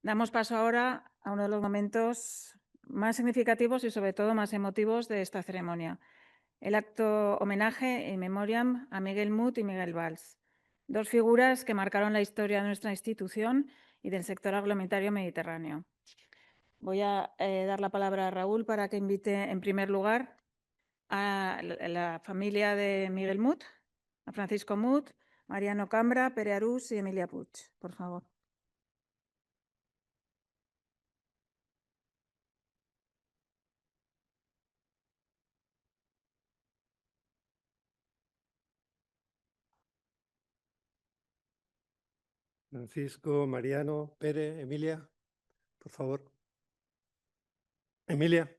Damos paso ahora a uno de los momentos más significativos y sobre todo más emotivos de esta ceremonia. El acto homenaje in memoriam a Miguel Muth y Miguel Valls, dos figuras que marcaron la historia de nuestra institución y del sector agroalimentario mediterráneo. Voy a dar la palabra a Raúl para que invite en primer lugar a la familia de Miguel Muth, a Francisco Muth, Mariano Cambra, Pere Arús y Emilia Puig, por favor. Francisco, Mariano, Pere, Emilia, por favor. Emilia.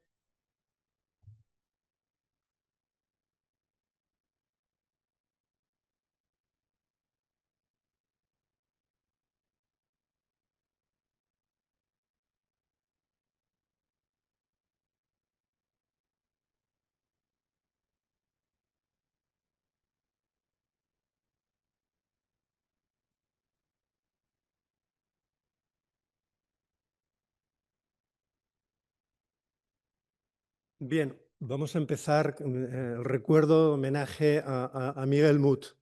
Bien, vamos a empezar con el recuerdo, homenaje a Miguel Muth.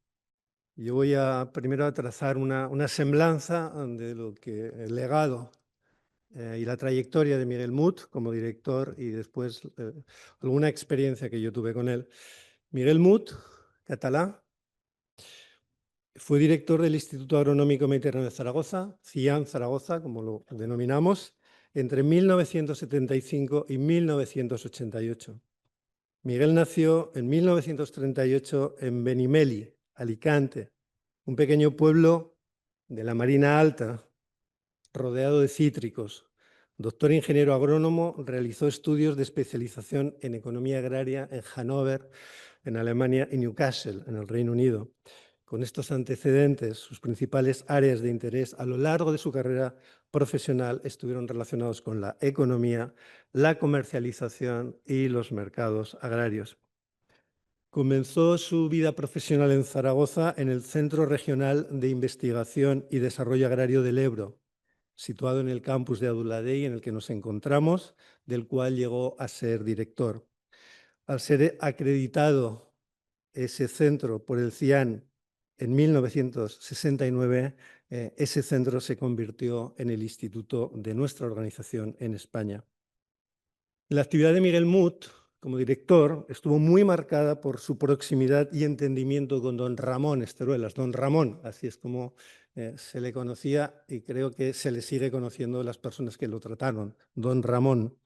Yo voy primero a trazar una semblanza de lo que el legado y la trayectoria de Miguel Muth como director y después alguna experiencia que yo tuve con él. Miguel Muth, catalán, fue director del Instituto Agronómico Mediterráneo de Zaragoza, CIAN Zaragoza, como lo denominamos, entre 1975 y 1988. Miguel nació en 1938 en Benimeli, Alicante, un pequeño pueblo de la Marina Alta, rodeado de cítricos. Doctor ingeniero agrónomo, realizó estudios de especialización en economía agraria en Hannover, en Alemania, y Newcastle, en el Reino Unido. Con estos antecedentes, sus principales áreas de interés a lo largo de su carrera profesional estuvieron relacionados con la economía, la comercialización y los mercados agrarios. Comenzó su vida profesional en Zaragoza en el Centro Regional de Investigación y Desarrollo Agrario del Ebro, situado en el campus de Aduladey en el que nos encontramos, del cual llegó a ser director. Al ser acreditado ese centro por el CIAN en 1969, ese centro se convirtió en el instituto de nuestra organización en España. La actividad de Miguel Muth como director estuvo muy marcada por su proximidad y entendimiento con don Ramón Esteruelas. Don Ramón, así es como se le conocía y creo que se le sigue conociendo las personas que lo trataron. Don Ramón,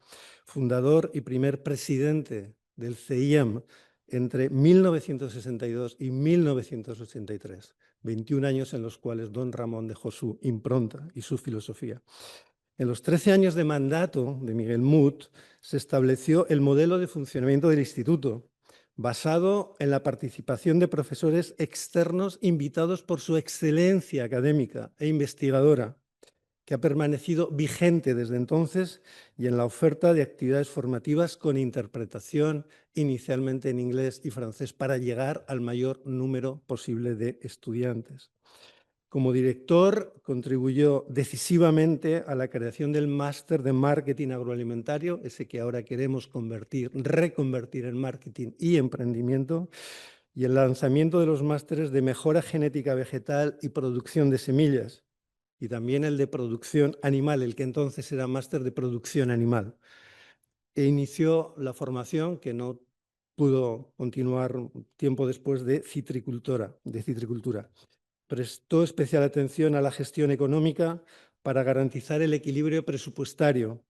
fundador y primer presidente del CIEM entre 1962 y 1983. 21 años en los cuales don Ramón dejó su impronta y su filosofía. En los 13 años de mandato de Miguel Muth se estableció el modelo de funcionamiento del instituto, basado en la participación de profesores externos invitados por su excelencia académica e investigadora, que ha permanecido vigente desde entonces, y en la oferta de actividades formativas con interpretación inicialmente en inglés y francés para llegar al mayor número posible de estudiantes. Como director, contribuyó decisivamente a la creación del máster de marketing agroalimentario, ese que ahora queremos reconvertir en marketing y emprendimiento, y el lanzamiento de los másteres de mejora genética vegetal y producción de semillas, y también el de producción animal, el que entonces era máster de producción animal. E inició la formación, que no pudo continuar tiempo después, de citricultura. Prestó especial atención a la gestión económica para garantizar el equilibrio presupuestario.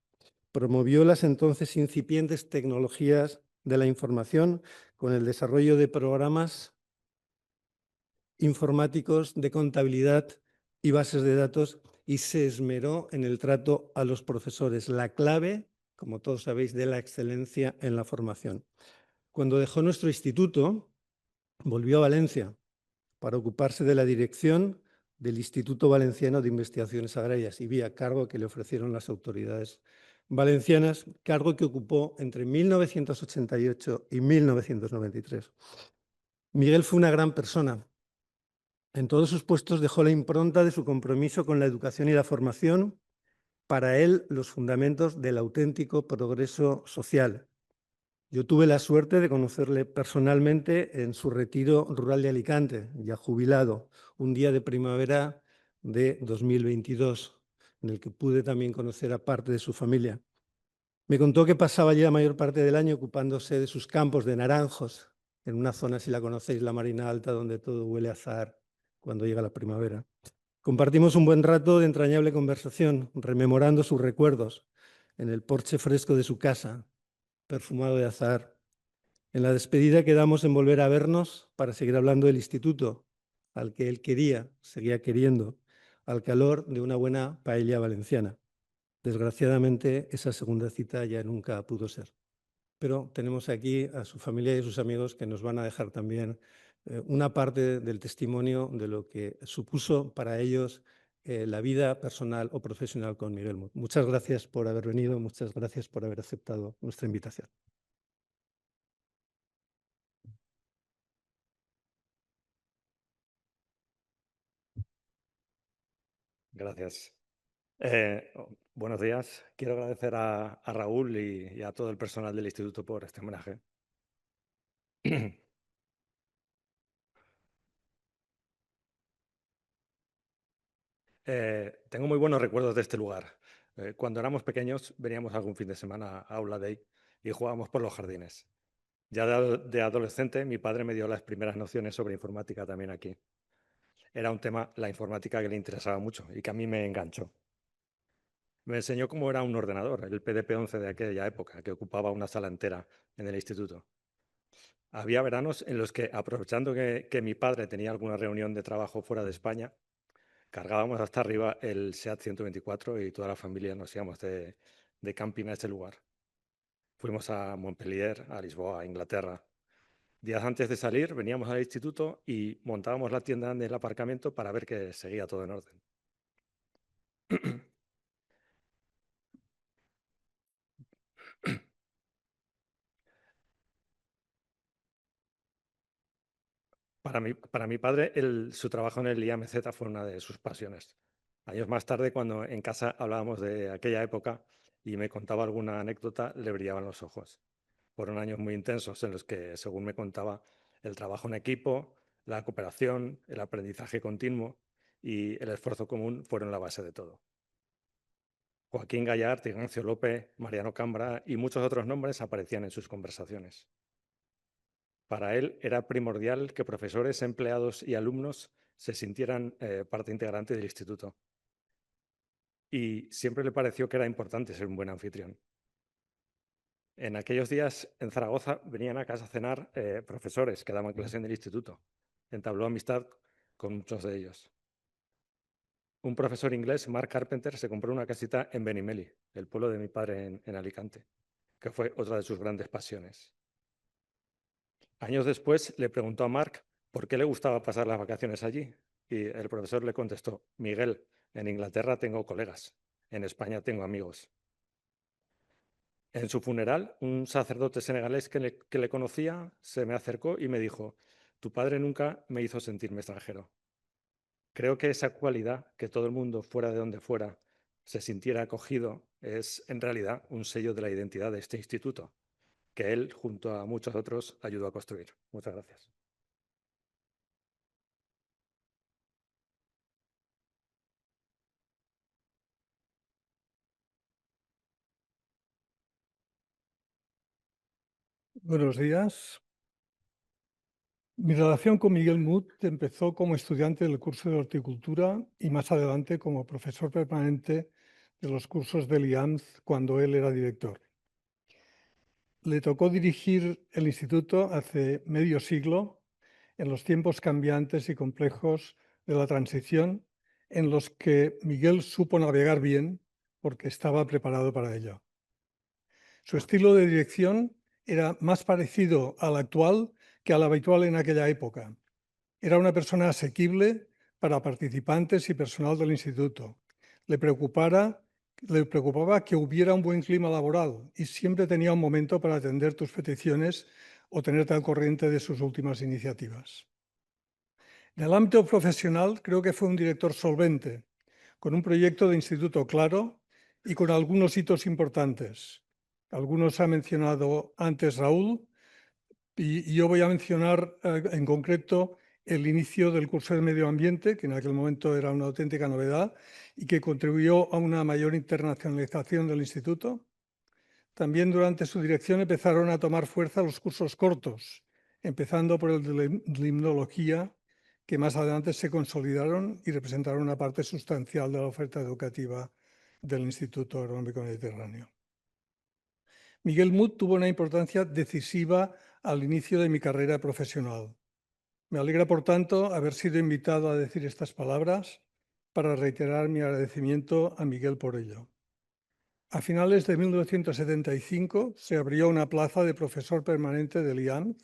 Promovió las entonces incipientes tecnologías de la información con el desarrollo de programas informáticos de contabilidad y bases de datos, y se esmeró en el trato a los profesores, la clave, como todos sabéis, de la excelencia en la formación. Cuando dejó nuestro instituto, volvió a Valencia para ocuparse de la dirección del Instituto Valenciano de Investigaciones Agrarias, y vía cargo que le ofrecieron las autoridades valencianas, cargo que ocupó entre 1988 y 1993. Miguel fue una gran persona. En todos sus puestos dejó la impronta de su compromiso con la educación y la formación, para él los fundamentos del auténtico progreso social. Yo tuve la suerte de conocerle personalmente en su retiro rural de Alicante, ya jubilado, un día de primavera de 2022, en el que pude también conocer a parte de su familia. Me contó que pasaba ya la mayor parte del año ocupándose de sus campos de naranjos, en una zona, si la conocéis, la Marina Alta, donde todo huele a azahar cuando llega la primavera. Compartimos un buen rato de entrañable conversación, rememorando sus recuerdos en el porche fresco de su casa, perfumado de azahar. En la despedida quedamos en volver a vernos para seguir hablando del instituto, al que él quería, seguía queriendo, al calor de una buena paella valenciana. Desgraciadamente, esa segunda cita ya nunca pudo ser. Pero tenemos aquí a su familia y a sus amigos que nos van a dejar también una parte del testimonio de lo que supuso para ellos la vida personal o profesional con Miguel Mut. Muchas gracias por haber venido, muchas gracias por haber aceptado nuestra invitación. Gracias. Buenos días. Quiero agradecer a Raúl y a todo el personal del instituto por este homenaje. Tengo muy buenos recuerdos de este lugar. Cuando éramos pequeños veníamos algún fin de semana a Aula Dei y jugábamos por los jardines. Ya de adolescente mi padre me dio las primeras nociones sobre informática también aquí. Era un tema, la informática, que le interesaba mucho y que a mí me enganchó. Me enseñó cómo era un ordenador, el PDP-11 de aquella época, que ocupaba una sala entera en el instituto. Había veranos en los que, aprovechando que mi padre tenía alguna reunión de trabajo fuera de España, cargábamos hasta arriba el SEAT 124 y toda la familia nos íbamos de camping a ese lugar. Fuimos a Montpellier, a Lisboa, a Inglaterra. Días antes de salir, veníamos al instituto y montábamos la tienda en el aparcamiento para ver que seguía todo en orden. Para mi padre, su trabajo en el IMZ fue una de sus pasiones. Años más tarde, cuando en casa hablábamos de aquella época y me contaba alguna anécdota, le brillaban los ojos. Fueron años muy intensos en los que, según me contaba, el trabajo en equipo, la cooperación, el aprendizaje continuo y el esfuerzo común fueron la base de todo. Joaquín Gallart, Ignacio López, Mariano Cambra y muchos otros nombres aparecían en sus conversaciones. Para él era primordial que profesores, empleados y alumnos se sintieran parte integrante del instituto. Y siempre le pareció que era importante ser un buen anfitrión. En aquellos días en Zaragoza venían a casa a cenar profesores que daban clase en el instituto. Entabló amistad con muchos de ellos. Un profesor inglés, Mark Carpenter, se compró una casita en Benimeli, el pueblo de mi padre en Alicante, que fue otra de sus grandes pasiones. Años después le preguntó a Mark por qué le gustaba pasar las vacaciones allí y el profesor le contestó: Miguel, en Inglaterra tengo colegas, en España tengo amigos. En su funeral, un sacerdote senegalés que le conocía se me acercó y me dijo: tu padre nunca me hizo sentirme extranjero. Creo que esa cualidad, que todo el mundo, fuera de donde fuera, se sintiera acogido, es en realidad un sello de la identidad de este instituto, que él, junto a muchos otros, ayudó a construir. Muchas gracias. Buenos días. Mi relación con Miguel Mut empezó como estudiante del curso de horticultura y más adelante como profesor permanente de los cursos del IAMS cuando él era director. Le tocó dirigir el instituto hace medio siglo, en los tiempos cambiantes y complejos de la transición, en los que Miguel supo navegar bien porque estaba preparado para ello. Su estilo de dirección era más parecido al actual que al habitual en aquella época. Era una persona asequible para participantes y personal del instituto. Le preocupaba que hubiera un buen clima laboral y siempre tenía un momento para atender tus peticiones o tenerte al corriente de sus últimas iniciativas. En el ámbito profesional, creo que fue un director solvente, con un proyecto de instituto claro y con algunos hitos importantes. Algunos ha mencionado antes Raúl, y yo voy a mencionar en concreto el inicio del curso de Medio Ambiente, que en aquel momento era una auténtica novedad y que contribuyó a una mayor internacionalización del instituto. También durante su dirección empezaron a tomar fuerza los cursos cortos, empezando por el de limnología, que más adelante se consolidaron y representaron una parte sustancial de la oferta educativa del Instituto Agronómico Mediterráneo. Miguel Mut tuvo una importancia decisiva al inicio de mi carrera profesional. Me alegra, por tanto, haber sido invitado a decir estas palabras para reiterar mi agradecimiento a Miguel por ello. A finales de 1975 se abrió una plaza de profesor permanente del IAM.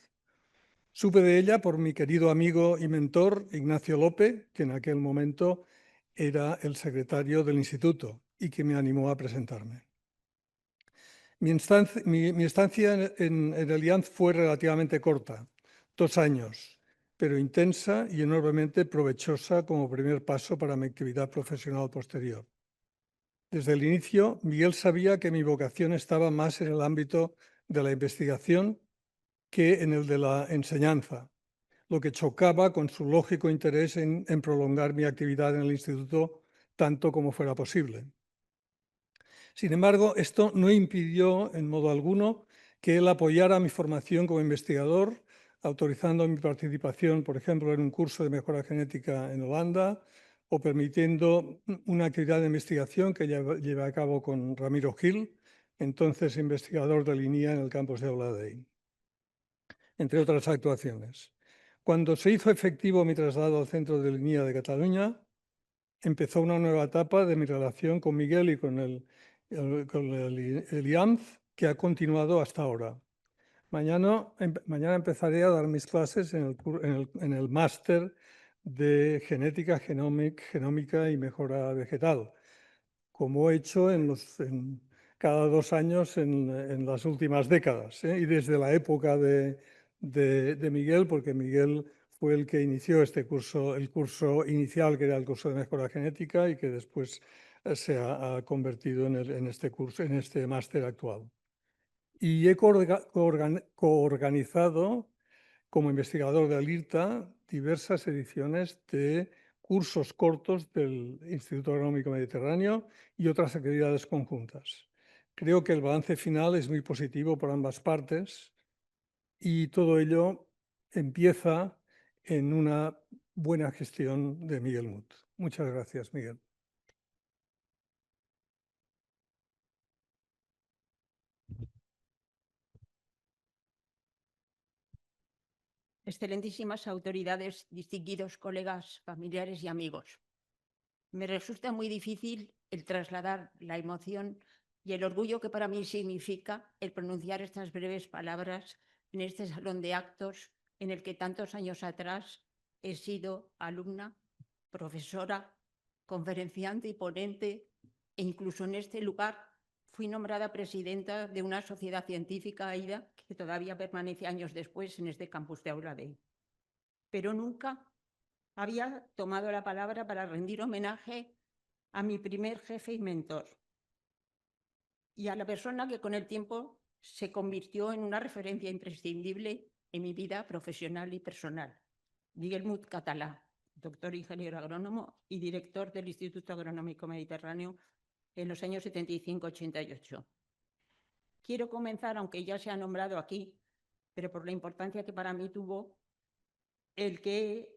Supe de ella por mi querido amigo y mentor Ignacio Lope, que en aquel momento era el secretario del instituto y que me animó a presentarme. Mi estancia en el IANZ fue relativamente corta, 2 años, pero intensa y enormemente provechosa como primer paso para mi actividad profesional posterior. Desde el inicio, Miguel sabía que mi vocación estaba más en el ámbito de la investigación que en el de la enseñanza, lo que chocaba con su lógico interés en prolongar mi actividad en el instituto tanto como fuera posible. Sin embargo, esto no impidió en modo alguno que él apoyara mi formación como investigador, autorizando mi participación, por ejemplo, en un curso de mejora genética en Holanda, o permitiendo una actividad de investigación que llevé a cabo con Ramiro Gil, entonces investigador de línea en el campus de Oladell, entre otras actuaciones. Cuando se hizo efectivo mi traslado al Centro de Línea de Cataluña, empezó una nueva etapa de mi relación con Miguel y con el IAMZ, que ha continuado hasta ahora. Mañana empezaré a dar mis clases en el máster de genética, genómica y mejora vegetal, como he hecho cada 2 años en las últimas décadas, y desde la época de Miguel, porque Miguel fue el que inició este curso, el curso inicial, que era el curso de mejora genética, y que después se ha convertido en este curso, en este máster actual. Y he coorganizado como investigador del IRTA diversas ediciones de cursos cortos del Instituto Agronómico Mediterráneo y otras actividades conjuntas. Creo que el balance final es muy positivo por ambas partes y todo ello empieza en una buena gestión de Miguel Mut. Muchas gracias, Miguel. Excelentísimas autoridades, distinguidos colegas, familiares y amigos. Me resulta muy difícil el trasladar la emoción y el orgullo que para mí significa el pronunciar estas breves palabras en este salón de actos en el que tantos años atrás he sido alumna, profesora, conferenciante y ponente, e incluso en este lugar fui nombrada presidenta de una sociedad científica, AIDA, que todavía permanece años después en este campus de Oladell. Pero nunca había tomado la palabra para rendir homenaje a mi primer jefe y mentor y a la persona que con el tiempo se convirtió en una referencia imprescindible en mi vida profesional y personal, Miguel Mut Català, doctor ingeniero agrónomo y director del Instituto Agronómico Mediterráneo en los años 75-88. Quiero comenzar, aunque ya se ha nombrado aquí, pero por la importancia que para mí tuvo, el que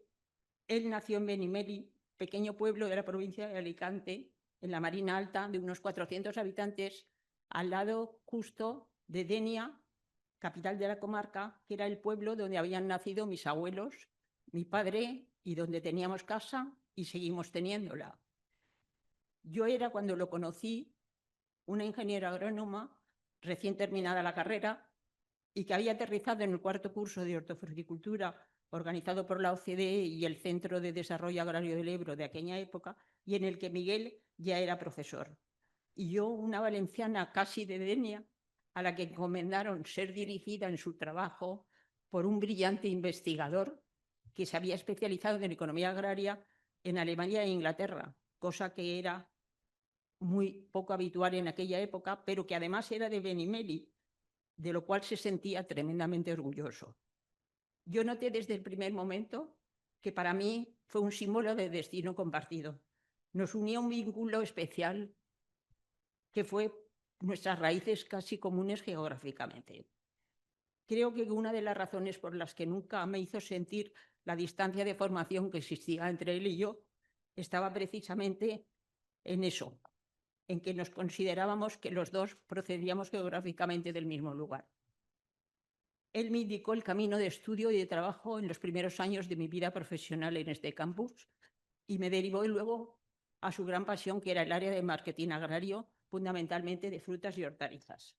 él nació en Benimeli, pequeño pueblo de la provincia de Alicante, en la Marina Alta, de unos 400 habitantes, al lado justo de Denia, capital de la comarca, que era el pueblo donde habían nacido mis abuelos, mi padre, y donde teníamos casa y seguimos teniéndola. Yo era, cuando lo conocí, una ingeniera agrónoma recién terminada la carrera y que había aterrizado en el 4º curso de hortofruticultura organizado por la OCDE y el Centro de Desarrollo Agrario del Ebro de aquella época, y en el que Miguel ya era profesor. Y yo, una valenciana casi de Denia, a la que encomendaron ser dirigida en su trabajo por un brillante investigador que se había especializado en economía agraria en Alemania e Inglaterra, cosa que era muy poco habitual en aquella época, pero que además era de Benimeli, de lo cual se sentía tremendamente orgulloso. Yo noté desde el primer momento que para mí fue un símbolo de destino compartido. Nos unía un vínculo especial que fue nuestras raíces casi comunes geográficamente. Creo que una de las razones por las que nunca me hizo sentir la distancia de formación que existía entre él y yo estaba precisamente en eso, en que nos considerábamos que los dos procedíamos geográficamente del mismo lugar. Él me indicó el camino de estudio y de trabajo en los primeros años de mi vida profesional en este campus y me derivó luego a su gran pasión, que era el área de marketing agrario, fundamentalmente de frutas y hortalizas.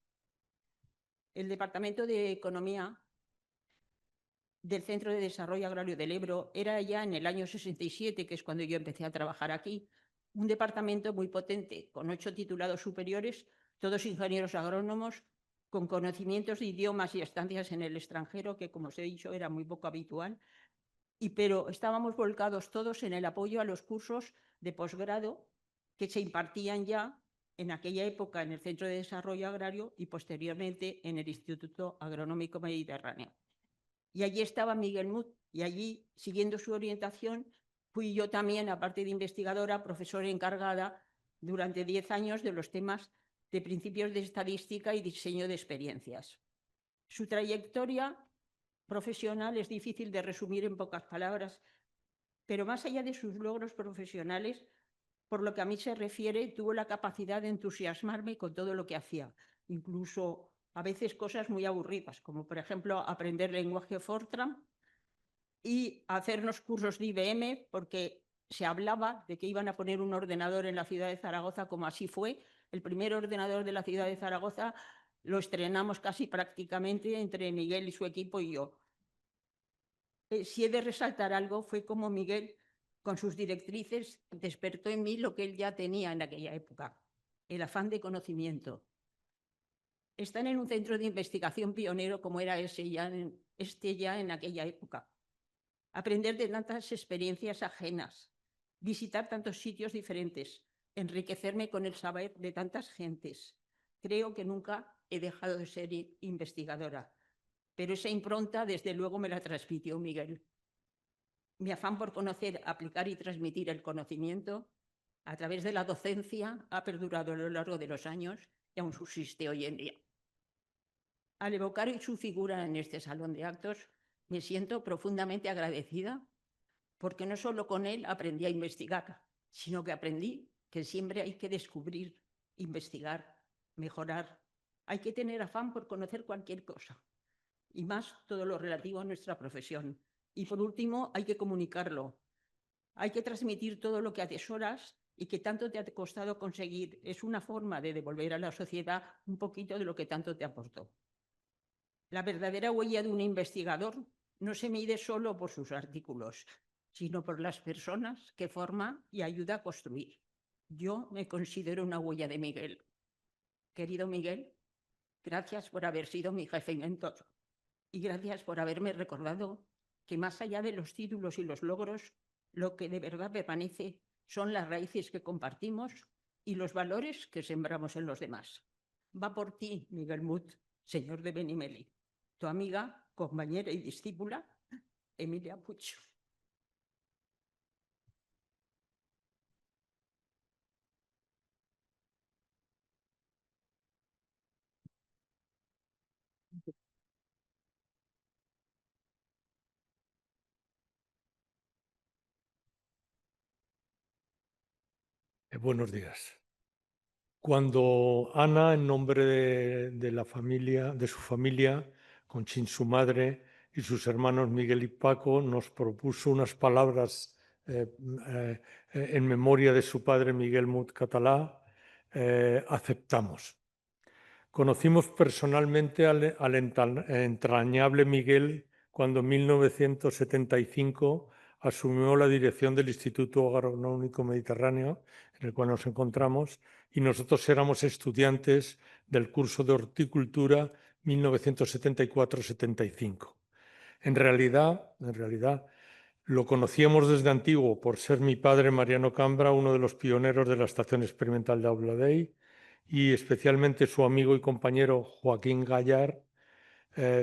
El Departamento de Economía del Centro de Desarrollo Agrario del Ebro era ya en el año 67, que es cuando yo empecé a trabajar aquí, un departamento muy potente, con 8 titulados superiores, todos ingenieros agrónomos, con conocimientos de idiomas y estancias en el extranjero, que como os he dicho era muy poco habitual, pero estábamos volcados todos en el apoyo a los cursos de posgrado que se impartían ya en aquella época en el Centro de Desarrollo Agrario y posteriormente en el Instituto Agronómico Mediterráneo. Y allí estaba Miguel Mut, y allí, siguiendo su orientación, fui yo también, aparte de investigadora, profesora encargada durante 10 años de los temas de principios de estadística y diseño de experiencias. Su trayectoria profesional es difícil de resumir en pocas palabras, pero más allá de sus logros profesionales, por lo que a mí se refiere, tuvo la capacidad de entusiasmarme con todo lo que hacía, incluso a veces cosas muy aburridas, como por ejemplo aprender lenguaje Fortran y hacernos cursos de IBM, porque se hablaba de que iban a poner un ordenador en la ciudad de Zaragoza, como así fue. El primer ordenador de la ciudad de Zaragoza lo estrenamos casi prácticamente entre Miguel y su equipo y yo. Si he de resaltar algo, fue como Miguel, con sus directrices, despertó en mí lo que él ya tenía en aquella época, el afán de conocimiento. Están en un centro de investigación pionero como era este ya en aquella época. Aprender de tantas experiencias ajenas, visitar tantos sitios diferentes, enriquecerme con el saber de tantas gentes. Creo que nunca he dejado de ser investigadora, pero esa impronta desde luego me la transmitió Miguel. Mi afán por conocer, aplicar y transmitir el conocimiento a través de la docencia ha perdurado a lo largo de los años y aún subsiste hoy en día. Al evocar su figura en este salón de actos, me siento profundamente agradecida porque no solo con él aprendí a investigar, sino que aprendí que siempre hay que descubrir, investigar, mejorar. Hay que tener afán por conocer cualquier cosa, y más todo lo relativo a nuestra profesión. Y por último, hay que comunicarlo. Hay que transmitir todo lo que atesoras y que tanto te ha costado conseguir. Es una forma de devolver a la sociedad un poquito de lo que tanto te aportó. La verdadera huella de un investigador no se mide solo por sus artículos, sino por las personas que forma y ayuda a construir. Yo me considero una huella de Miguel. Querido Miguel, gracias por haber sido mi jefe y mentor. Y gracias por haberme recordado que más allá de los títulos y los logros, lo que de verdad permanece son las raíces que compartimos y los valores que sembramos en los demás. Va por ti, Miguel Mut, señor de Benimeli. Tu amiga, compañera y discípula, Emilia Puig. Buenos días. Cuando Ana, en nombre de la familia, de su familia, Conchín, su madre, y sus hermanos Miguel y Paco, nos propuso unas palabras en memoria de su padre Miguel Mut Catalá, aceptamos. Conocimos personalmente al entrañable Miguel cuando en 1975 asumió la dirección del Instituto Agronómico Mediterráneo, en el cual nos encontramos, y nosotros éramos estudiantes del curso de horticultura 1974-75. En realidad, Lo conocíamos desde antiguo por ser mi padre Mariano Cambra, uno de los pioneros de la Estación Experimental de Aula Dei, y especialmente su amigo y compañero Joaquín Gallar,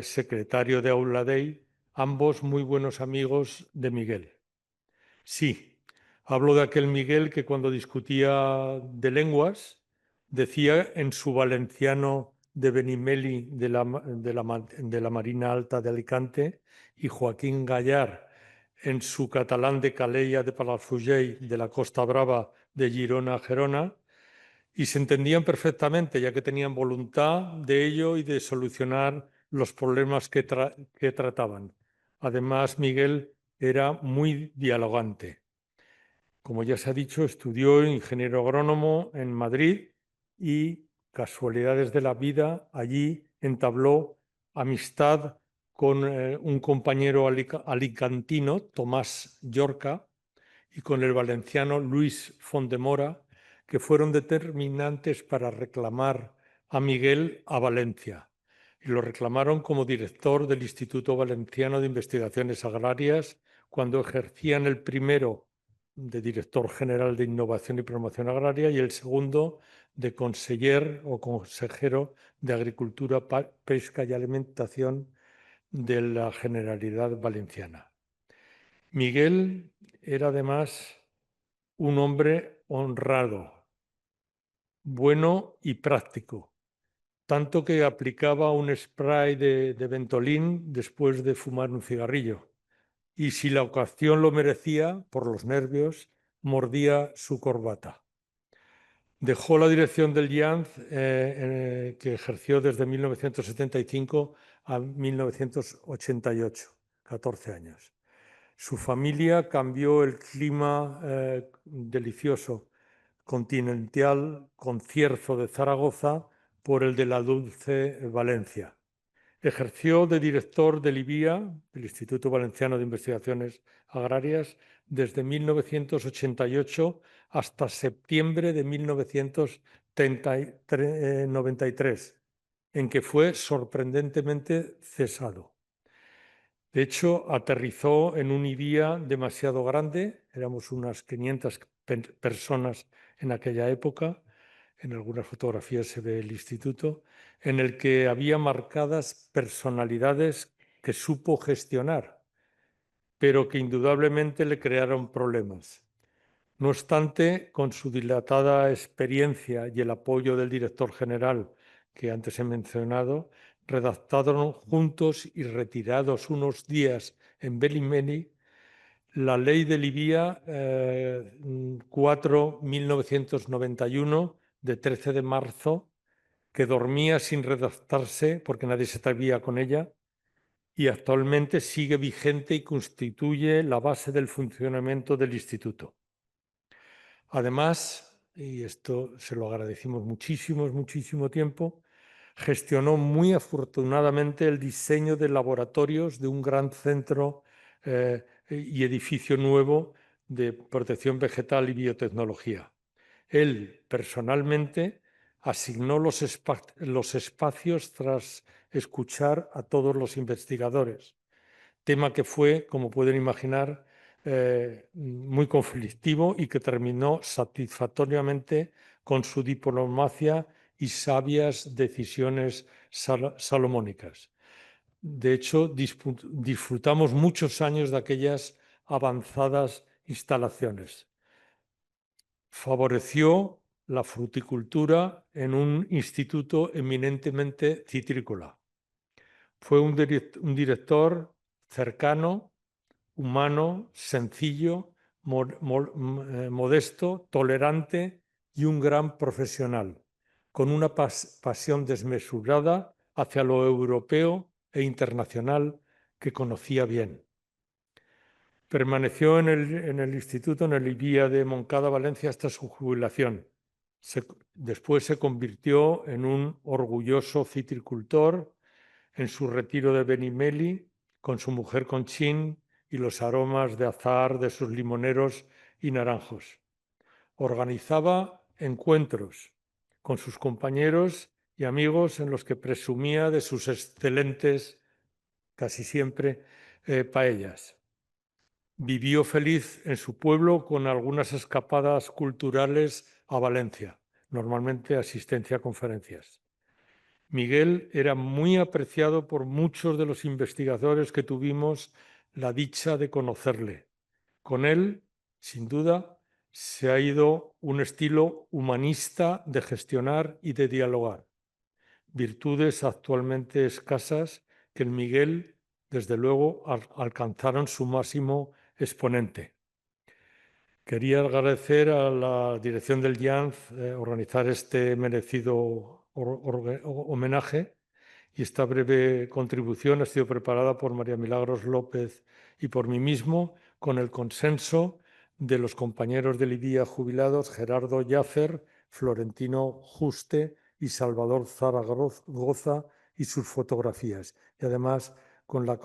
secretario de Aula Dei, ambos muy buenos amigos de Miguel. Sí, hablo de aquel Miguel que cuando discutía de lenguas decía en su valenciano de Benimeli de la Marina Alta de Alicante y Joaquín Gallar en su catalán de Calella de Palafrugell de la Costa Brava de Girona a Gerona, y se entendían perfectamente ya que tenían voluntad de ello y de solucionar los problemas que trataban. Además, Miguel era muy dialogante. Como ya se ha dicho, estudió ingeniero agrónomo en Madrid y, casualidades de la vida, allí entabló amistad con un compañero alicantino, Tomás Llorca, y con el valenciano Luis Fondemora, que fueron determinantes para reclamar a Miguel a Valencia. Y lo reclamaron como director del Instituto Valenciano de Investigaciones Agrarias cuando ejercían el primero de director general de Innovación y Promoción Agraria y el segundo de conseller o consejero de Agricultura, Pesca y Alimentación de la Generalidad Valenciana. Miguel era además un hombre honrado, bueno y práctico, tanto que aplicaba un spray de Ventolin después de fumar un cigarrillo. Y si la ocasión lo merecía, por los nervios, mordía su corbata. Dejó la dirección del IANZ, que ejerció desde 1975 a 1988, 14 años. Su familia cambió el clima delicioso continental concierto de Zaragoza por el de la dulce Valencia. Ejerció de director del IBIA, el Instituto Valenciano de Investigaciones Agrarias, desde 1988 hasta septiembre de 1993, en que fue sorprendentemente cesado. De hecho, aterrizó en un IBIA demasiado grande, éramos unas 500 personas en aquella época, en algunas fotografías se ve el instituto, en el que había marcadas personalidades que supo gestionar, pero que indudablemente le crearon problemas. No obstante, con su dilatada experiencia y el apoyo del director general que antes he mencionado, redactaron juntos y retirados unos días en Benimeli la ley de Libia 4-1991 de 13 de marzo, que dormía sin redactarse porque nadie se atrevía con ella y actualmente sigue vigente y constituye la base del funcionamiento del instituto. Además, y esto se lo agradecimos muchísimo tiempo, gestionó muy afortunadamente el diseño de laboratorios de un gran centro y edificio nuevo de protección vegetal y biotecnología. Él personalmente asignó los espacios tras escuchar a todos los investigadores, tema que fue, como pueden imaginar, muy conflictivo y que terminó satisfactoriamente con su diplomacia y sabias decisiones salomónicas. De hecho, disfrutamos muchos años de aquellas avanzadas instalaciones. Favoreció la fruticultura en un instituto eminentemente citrícola. Fue un director cercano, humano, sencillo, modesto, tolerante y un gran profesional, con una pasión desmesurada hacia lo europeo e internacional que conocía bien. Permaneció en el instituto, en el IBIA de Moncada, Valencia, hasta su jubilación. Después se convirtió en un orgulloso citricultor en su retiro de Benimeli, con su mujer Conchín y los aromas de azahar de sus limoneros y naranjos. Organizaba encuentros con sus compañeros y amigos en los que presumía de sus excelentes, casi siempre, paellas. Vivió feliz en su pueblo con algunas escapadas culturales a Valencia, normalmente asistencia a conferencias. Miguel era muy apreciado por muchos de los investigadores que tuvimos la dicha de conocerle. Con él, sin duda, se ha ido un estilo humanista de gestionar y de dialogar, virtudes actualmente escasas que en Miguel, desde luego, alcanzaron su máximo exponente. Quería agradecer a la dirección del JANZ organizar este merecido homenaje, y esta breve contribución ha sido preparada por María Milagros López y por mí mismo, con el consenso de los compañeros del IDIA jubilados Gerardo Yácer, Florentino Juste y Salvador Zaragoza y sus fotografías. Y además con la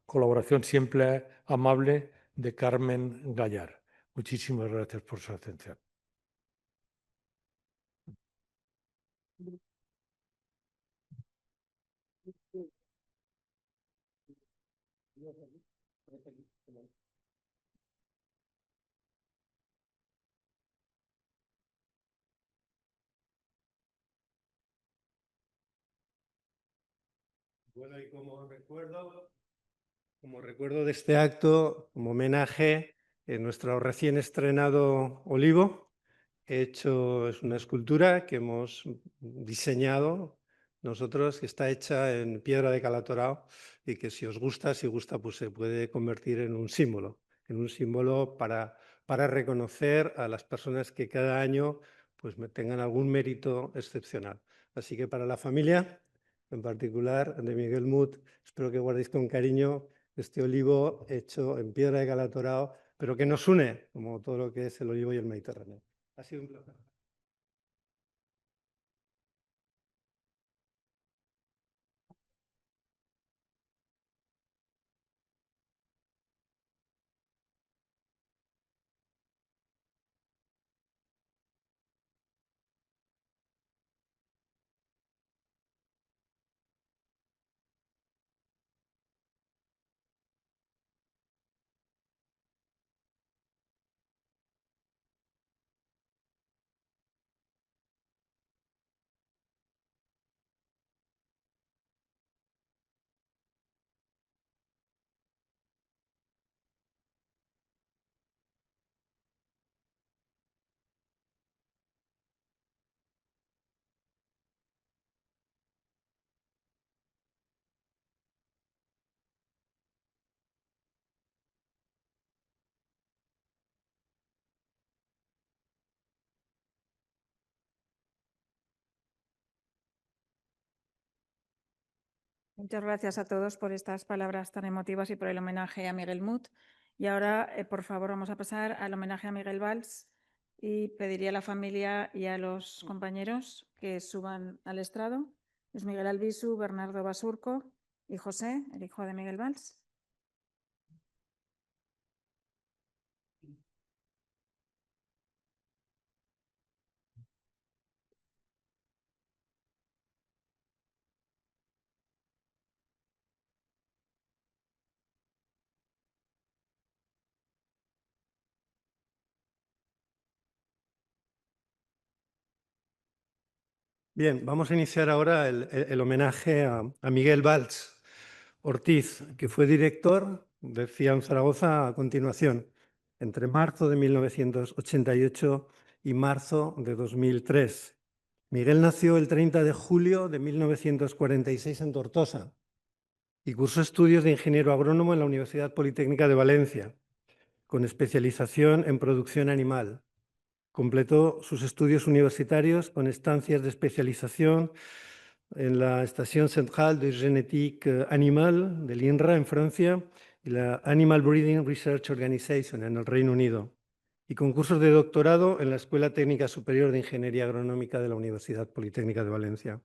colaboración siempre amable de Carmen Gallar. Muchísimas gracias por su atención. Bueno, y como recuerdo de este acto, como homenaje, en nuestro recién estrenado olivo, es una escultura que hemos diseñado nosotros, que está hecha en piedra de Calatorao y que si gusta, pues se puede convertir en un símbolo para reconocer a las personas que cada año pues tengan algún mérito excepcional. Así que para la familia, en particular de Miguel Mut, espero que guardéis con cariño este olivo hecho en piedra de Calatorao, pero que nos une, como todo lo que es el olivo y el Mediterráneo. Ha sido un placer. Muchas gracias a todos por estas palabras tan emotivas y por el homenaje a Miguel Mut. Y ahora, por favor, vamos a pasar al homenaje a Miguel Valls y pediría a la familia y a los compañeros que suban al estrado. Luis Miguel Albisu, Bernardo Basurco y José, el hijo de Miguel Valls. Bien, vamos a iniciar ahora el homenaje a Miguel Valls Ortiz, que fue director del CIAM Zaragoza a continuación, entre marzo de 1988 y marzo de 2003. Miguel nació el 30 de julio de 1946 en Tortosa y cursó estudios de ingeniero agrónomo en la Universidad Politécnica de Valencia, con especialización en producción animal. Completó sus estudios universitarios con estancias de especialización en la Estación Centrale de Génétique Animal del INRA en Francia y la Animal Breeding Research Organization en el Reino Unido, y con cursos de doctorado en la Escuela Técnica Superior de Ingeniería Agronómica de la Universidad Politécnica de Valencia.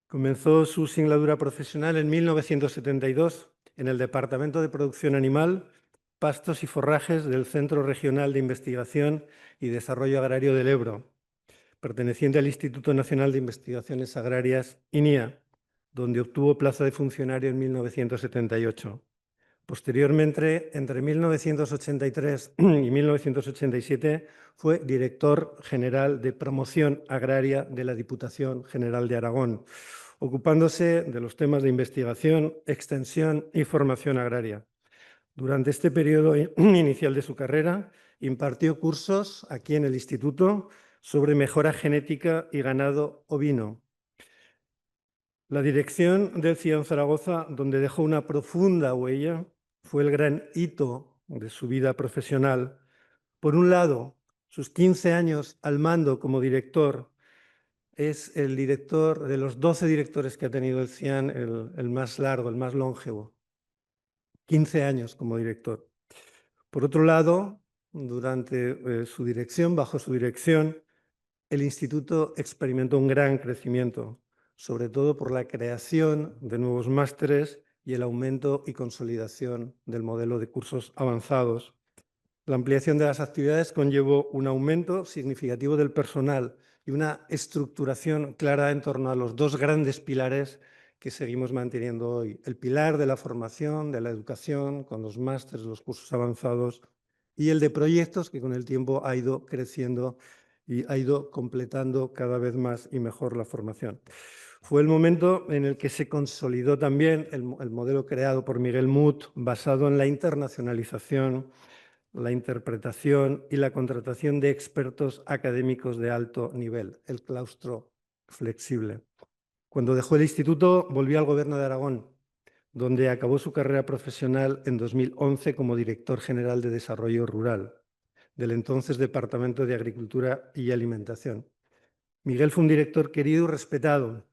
Comenzó su singladura profesional en 1972 en el Departamento de Producción Animal, Pastos y Forrajes del Centro Regional de Investigación y Desarrollo Agrario del Ebro, perteneciente al Instituto Nacional de Investigaciones Agrarias, INIA, donde obtuvo plaza de funcionario en 1978. Posteriormente, entre 1983 y 1987, fue director general de Promoción Agraria de la Diputación General de Aragón, ocupándose de los temas de investigación, extensión y formación agraria. Durante este periodo inicial de su carrera, impartió cursos aquí en el Instituto sobre mejora genética y ganado ovino. La dirección del CIAN Zaragoza, donde dejó una profunda huella, fue el gran hito de su vida profesional. Por un lado, sus 15 años al mando como director, es el director de los 12 directores que ha tenido el CIAN, el más largo, el más longevo. 15 años como director. Por otro lado, durante su dirección, bajo su dirección, el instituto experimentó un gran crecimiento, sobre todo por la creación de nuevos másteres y el aumento y consolidación del modelo de cursos avanzados. La ampliación de las actividades conllevó un aumento significativo del personal y una estructuración clara en torno a los dos grandes pilares que seguimos manteniendo hoy. El pilar de la formación, de la educación, con los másteres, los cursos avanzados, y el de proyectos, que con el tiempo ha ido creciendo y ha ido completando cada vez más y mejor la formación. Fue el momento en el que se consolidó también el modelo creado por Miguel Muth, basado en la internacionalización, la interpretación y la contratación de expertos académicos de alto nivel, el claustro flexible. Cuando dejó el instituto, volvió al Gobierno de Aragón, donde acabó su carrera profesional en 2011 como director general de Desarrollo Rural del entonces Departamento de Agricultura y Alimentación. Miguel fue un director querido y respetado.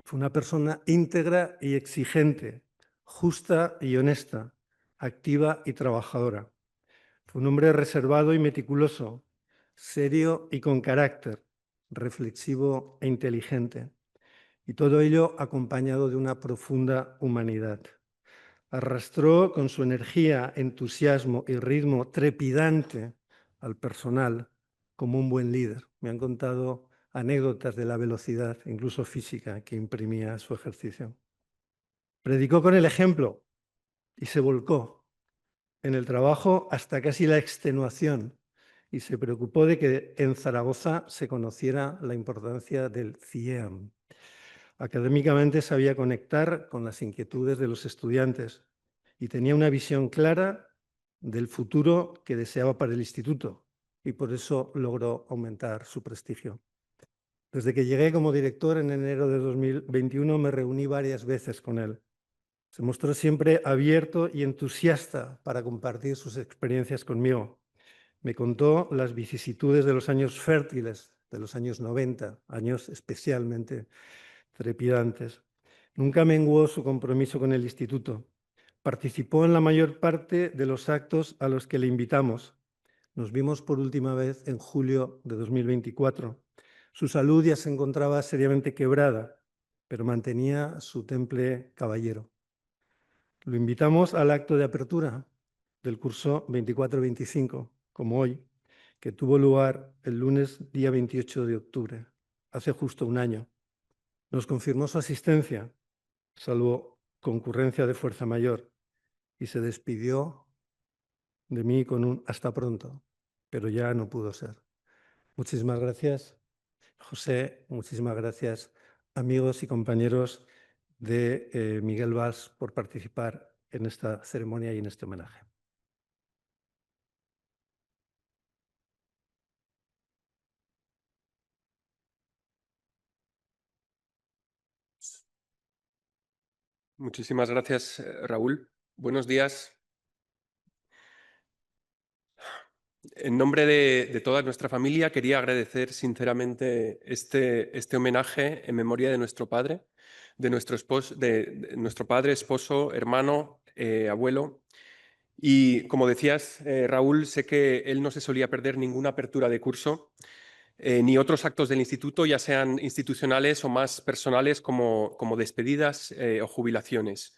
Fue una persona íntegra y exigente, justa y honesta, activa y trabajadora. Fue un hombre reservado y meticuloso, serio y con carácter, reflexivo e inteligente. Y todo ello acompañado de una profunda humanidad. Arrastró con su energía, entusiasmo y ritmo trepidante al personal como un buen líder. Me han contado anécdotas de la velocidad, incluso física, que imprimía su ejercicio. Predicó con el ejemplo y se volcó en el trabajo hasta casi la extenuación y se preocupó de que en Zaragoza se conociera la importancia del CIEAM. Académicamente sabía conectar con las inquietudes de los estudiantes y tenía una visión clara del futuro que deseaba para el instituto y por eso logró aumentar su prestigio. Desde que llegué como director en enero de 2021 me reuní varias veces con él. Se mostró siempre abierto y entusiasta para compartir sus experiencias conmigo. Me contó las vicisitudes de los años fértiles, de los años 90, años especialmente trepidantes. Nunca menguó su compromiso con el instituto. Participó en la mayor parte de los actos a los que le invitamos. Nos vimos por última vez en julio de 2024. Su salud ya se encontraba seriamente quebrada, pero mantenía su temple caballero. Lo invitamos al acto de apertura del curso 24-25, como hoy, que tuvo lugar el lunes día 28 de octubre, hace justo un año. Nos confirmó su asistencia, salvo concurrencia de fuerza mayor, y se despidió de mí con un hasta pronto, pero ya no pudo ser. Muchísimas gracias, José, muchísimas gracias, amigos y compañeros de Miguel Valls, por participar en esta ceremonia y en este homenaje. Muchísimas gracias, Raúl. Buenos días. En nombre de toda nuestra familia quería agradecer sinceramente este homenaje en memoria de nuestro padre, de nuestro padre, esposo, hermano, abuelo. Y como decías, Raúl, sé que él no se solía perder ninguna apertura de curso, ni otros actos del instituto, ya sean institucionales o más personales como despedidas o jubilaciones.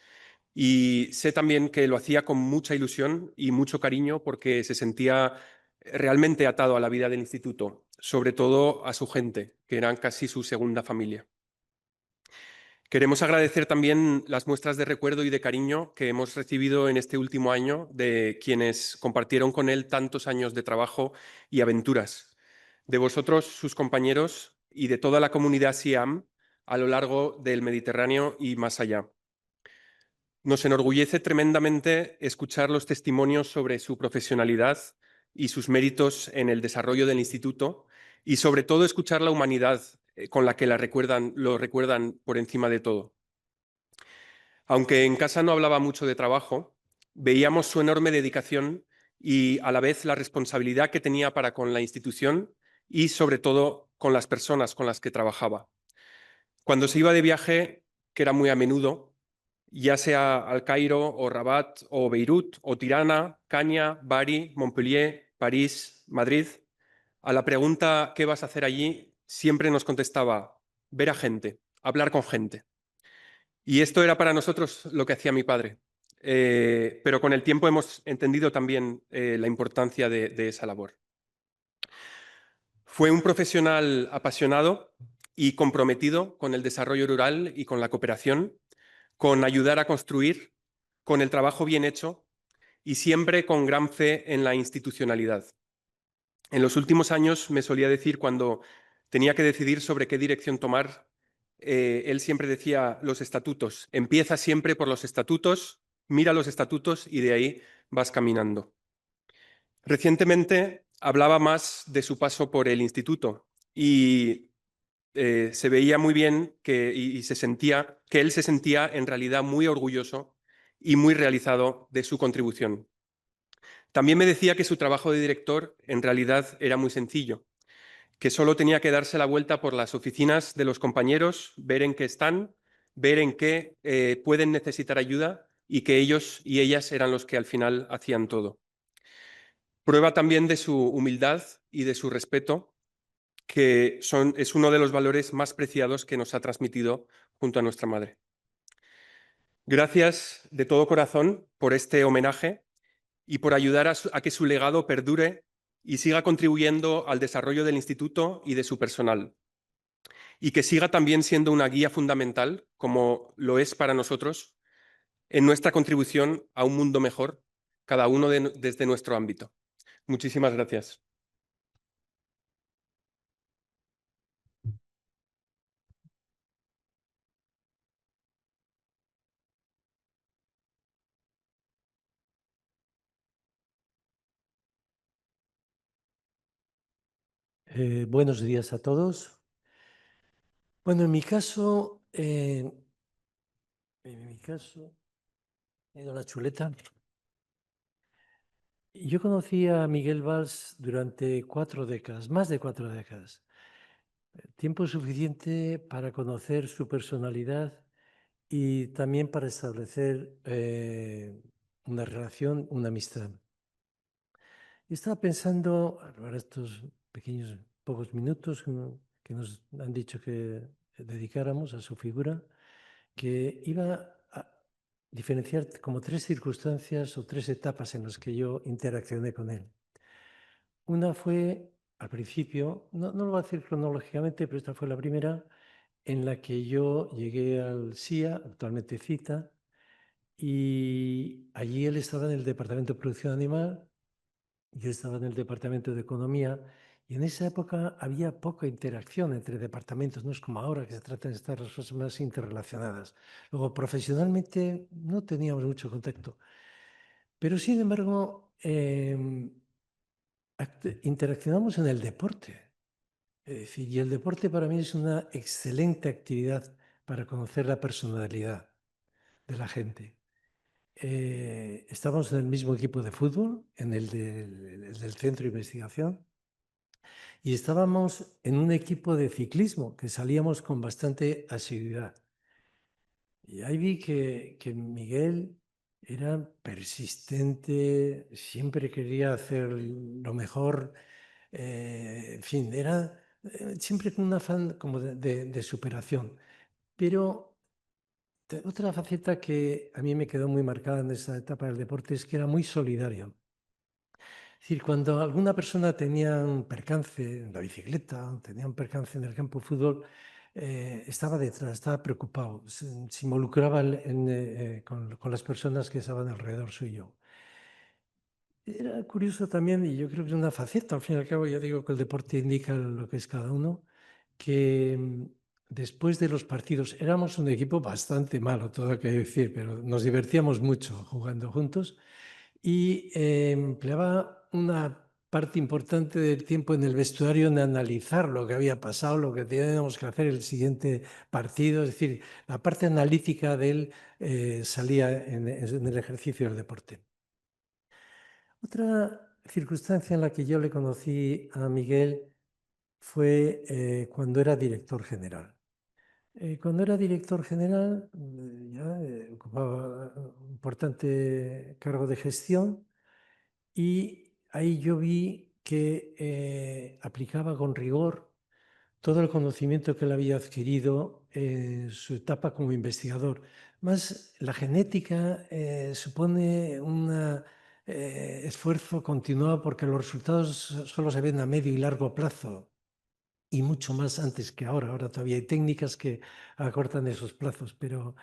Y sé también que lo hacía con mucha ilusión y mucho cariño porque se sentía realmente atado a la vida del instituto, sobre todo a su gente, que eran casi su segunda familia. Queremos agradecer también las muestras de recuerdo y de cariño que hemos recibido en este último año de quienes compartieron con él tantos años de trabajo y aventuras, de vosotros, sus compañeros, y de toda la comunidad SIAM a lo largo del Mediterráneo y más allá. Nos enorgullece tremendamente escuchar los testimonios sobre su profesionalidad y sus méritos en el desarrollo del instituto, y sobre todo escuchar la humanidad con la que lo recuerdan por encima de todo. Aunque en casa no hablaba mucho de trabajo, veíamos su enorme dedicación y a la vez la responsabilidad que tenía para con la institución y sobre todo con las personas con las que trabajaba. Cuando se iba de viaje, que era muy a menudo, ya sea al Cairo o Rabat o Beirut o Tirana, Caña, Bari, Montpellier, París, Madrid, a la pregunta ¿qué vas a hacer allí? Siempre nos contestaba ver a gente, hablar con gente. Y esto era para nosotros lo que hacía mi padre. Pero con el tiempo hemos entendido también la importancia de esa labor. Fue un profesional apasionado y comprometido con el desarrollo rural y con la cooperación, con ayudar a construir, con el trabajo bien hecho y siempre con gran fe en la institucionalidad. En los últimos años me solía decir, cuando tenía que decidir sobre qué dirección tomar, él siempre decía los estatutos. Empieza siempre por los estatutos, mira los estatutos y de ahí vas caminando. Recientemente hablaba más de su paso por el instituto y se veía muy bien y se sentía que él se sentía en realidad muy orgulloso y muy realizado de su contribución. También me decía que su trabajo de director en realidad era muy sencillo, que solo tenía que darse la vuelta por las oficinas de los compañeros, ver en qué están, ver en qué pueden necesitar ayuda y que ellos y ellas eran los que al final hacían todo. Prueba también de su humildad y de su respeto, que es uno de los valores más preciados que nos ha transmitido junto a nuestra madre. Gracias de todo corazón por este homenaje y por ayudar a que su legado perdure y siga contribuyendo al desarrollo del instituto y de su personal. Y que siga también siendo una guía fundamental, como lo es para nosotros, en nuestra contribución a un mundo mejor, cada uno desde nuestro ámbito. Muchísimas gracias. Buenos días a todos. Bueno, en mi caso, he ido a la chuleta. Yo conocí a Miguel Valls durante 4 décadas, más de 4 décadas. Tiempo suficiente para conocer su personalidad y también para establecer una relación, una amistad. Estaba pensando, ahora estos pequeños pocos minutos que nos han dicho que dedicáramos a su figura, que iba a diferenciar como 3 circunstancias o 3 etapas en las que yo interaccioné con él. Una fue al principio, no lo voy a decir cronológicamente, pero esta fue la primera, en la que yo llegué al SIA, actualmente CITA, y allí él estaba en el Departamento de Producción Animal, yo estaba en el Departamento de Economía, y en esa época había poca interacción entre departamentos, no es como ahora que se trata de estar las cosas más interrelacionadas. Luego, profesionalmente no teníamos mucho contacto, pero sin embargo interaccionamos en el deporte. Es decir, y el deporte para mí es una excelente actividad para conocer la personalidad de la gente. Estábamos en el mismo equipo de fútbol, en el del centro de investigación, y estábamos en un equipo de ciclismo que salíamos con bastante asiduidad. Y ahí vi que Miguel era persistente, siempre quería hacer lo mejor, en fin, era siempre con un afán como de superación. Pero otra faceta que a mí me quedó muy marcada en esa etapa del deporte es que era muy solidario. Es decir, cuando alguna persona tenía un percance en la bicicleta, tenía un percance en el campo de fútbol, estaba detrás, estaba preocupado, se involucraba con las personas que estaban alrededor suyo. Era curioso también, y yo creo que es una faceta, al fin y al cabo, ya digo que el deporte indica lo que es cada uno, que después de los partidos éramos un equipo bastante malo, todo hay que decir, pero nos divertíamos mucho jugando juntos y empleaba una parte importante del tiempo en el vestuario en analizar lo que había pasado, lo que teníamos que hacer el siguiente partido, es decir, la parte analítica de él salía en el ejercicio del deporte. Otra circunstancia en la que yo le conocí a Miguel fue cuando era director general. Cuando era director general, ya ocupaba un importante cargo de gestión y ahí yo vi que aplicaba con rigor todo el conocimiento que él había adquirido en su etapa como investigador. Más la genética supone un esfuerzo continuado porque los resultados solo se ven a medio y largo plazo y mucho más antes que ahora. Ahora todavía hay técnicas que acortan esos plazos, pero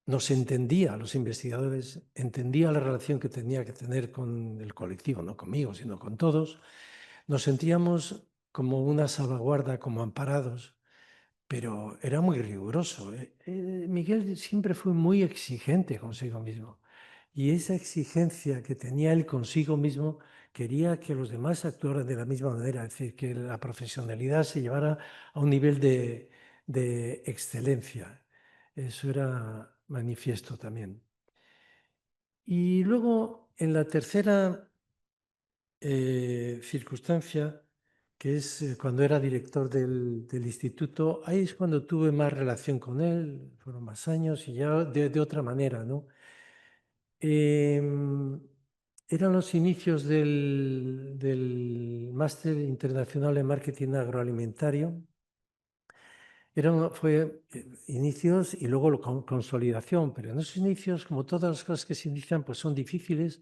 nos entendía a los investigadores, entendía la relación que tenía que tener con el colectivo, no conmigo, sino con todos. Nos sentíamos como una salvaguarda, como amparados, pero era muy riguroso. Miguel siempre fue muy exigente consigo mismo. Y esa exigencia que tenía él consigo mismo quería que los demás actuaran de la misma manera, es decir, que la profesionalidad se llevara a un nivel de excelencia. Eso era manifiesto también. Y luego, en la tercera circunstancia, que es cuando era director del instituto, ahí es cuando tuve más relación con él, fueron más años y ya de otra manera, ¿no? Eran los inicios del Máster Internacional en Marketing Agroalimentario. Fue inicios y luego consolidación, pero en esos inicios, como todas las cosas que se inician, pues son difíciles.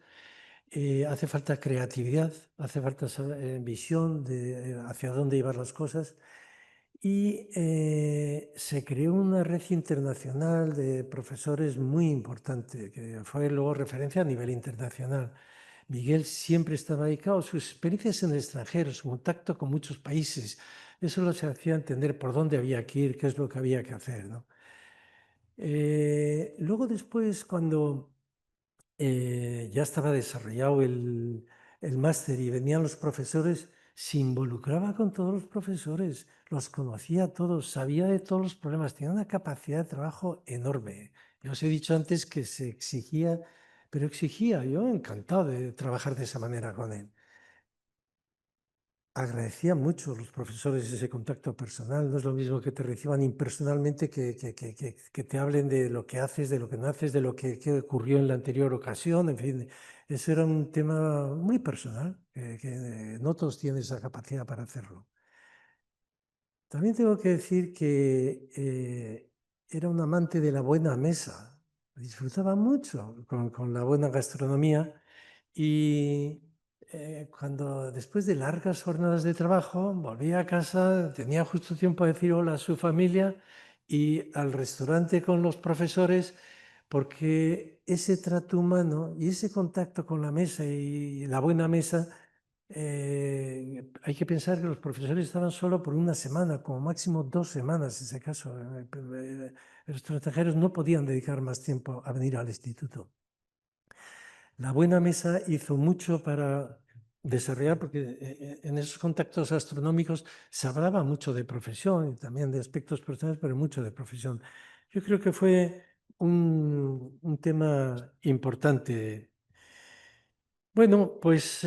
Hace falta creatividad, hace falta visión de hacia dónde llevar las cosas. Y se creó una red internacional de profesores muy importante, que fue luego referencia a nivel internacional. Miguel siempre estaba dedicado a sus experiencias en el extranjero, su contacto con muchos países. Eso lo hacía entender por dónde había que ir, qué es lo que había que hacer, ¿no? Luego después, cuando ya estaba desarrollado el máster y venían los profesores, se involucraba con todos los profesores, los conocía a todos, sabía de todos los problemas, tenía una capacidad de trabajo enorme. Ya os he dicho antes que se exigía, pero exigía, yo encantado de trabajar de esa manera con él. Agradecía mucho a los profesores ese contacto personal, no es lo mismo que te reciban impersonalmente que te hablen de lo que haces, de lo que no haces, de lo que ocurrió en la anterior ocasión, en fin, ese era un tema muy personal, que no todos tienen esa capacidad para hacerlo. También tengo que decir que era un amante de la buena mesa, disfrutaba mucho con la buena gastronomía y cuando después de largas jornadas de trabajo volvía a casa, tenía justo tiempo de decir hola a su familia y al restaurante con los profesores, porque ese trato humano y ese contacto con la mesa y la buena mesa, hay que pensar que los profesores estaban solo por una semana, como máximo 2 semanas en ese caso. Los extranjeros no podían dedicar más tiempo a venir al instituto. La buena mesa hizo mucho para desarrollar, porque en esos contactos astronómicos se hablaba mucho de profesión y también de aspectos personales, pero mucho de profesión. Yo creo que fue un tema importante. Bueno, pues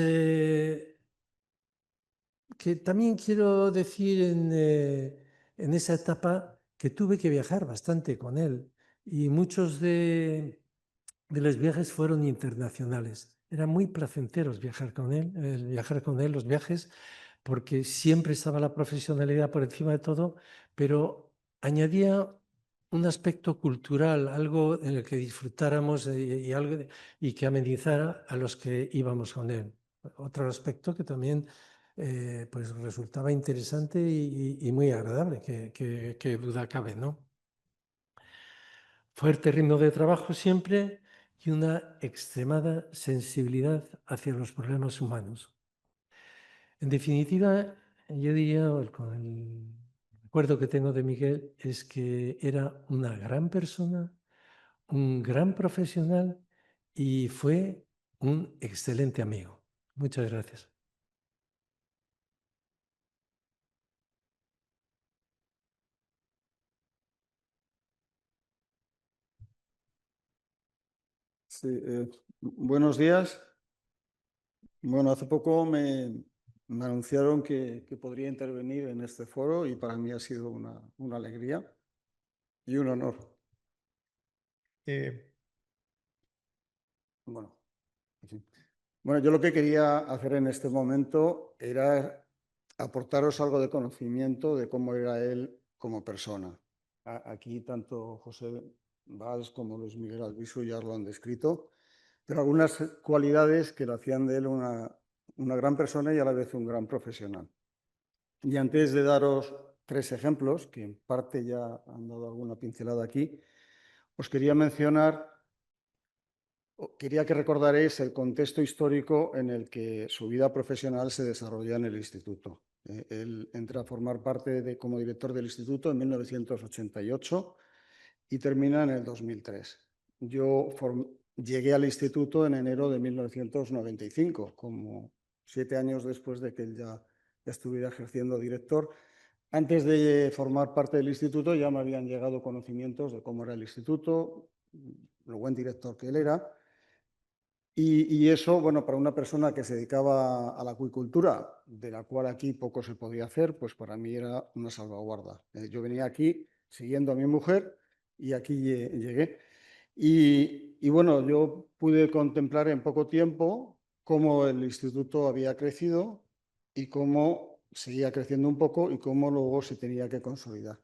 que también quiero decir en esa etapa que tuve que viajar bastante con él y muchos de los viajes fueron internacionales. Eran muy placenteros viajar con él, los viajes, porque siempre estaba la profesionalidad por encima de todo, pero añadía un aspecto cultural, algo en el que disfrutáramos y que amenizara a los que íbamos con él. otro aspecto que también pues resultaba interesante y muy agradable, que duda cabe, ¿no? Fuerte ritmo de trabajo siempre y una extremada sensibilidad hacia los problemas humanos. En definitiva, yo diría, con el recuerdo que tengo de Miguel, es que era una gran persona, un gran profesional y fue un excelente amigo. Muchas gracias. Sí, buenos días. Bueno, hace poco me anunciaron que podría intervenir en este foro y para mí ha sido una alegría y un honor. Bueno, en fin. Bueno, yo lo que quería hacer en este momento era aportaros algo de conocimiento de cómo era él como persona. Aquí tanto José Valls como Luis Miguel Albizu ya lo han descrito, pero algunas cualidades que lo hacían de él una gran persona y a la vez un gran profesional. Y antes de daros 3 ejemplos, que en parte ya han dado alguna pincelada aquí, os quería mencionar, quería que recordaréis el contexto histórico en el que su vida profesional se desarrolla en el instituto. Él entra a formar parte como director del instituto en 1988 y termina en el 2003. Yo llegué al instituto en enero de 1995, como 7 años después de que él ya estuviera ejerciendo director. Antes de formar parte del instituto ya me habían llegado conocimientos de cómo era el instituto, lo buen director que él era. Y eso, bueno, para una persona que se dedicaba a la acuicultura, de la cual aquí poco se podía hacer, pues para mí era una salvaguarda. Yo venía aquí siguiendo a mi mujer y aquí llegué. Y bueno, yo pude contemplar en poco tiempo cómo el instituto había crecido y cómo seguía creciendo un poco y cómo luego se tenía que consolidar.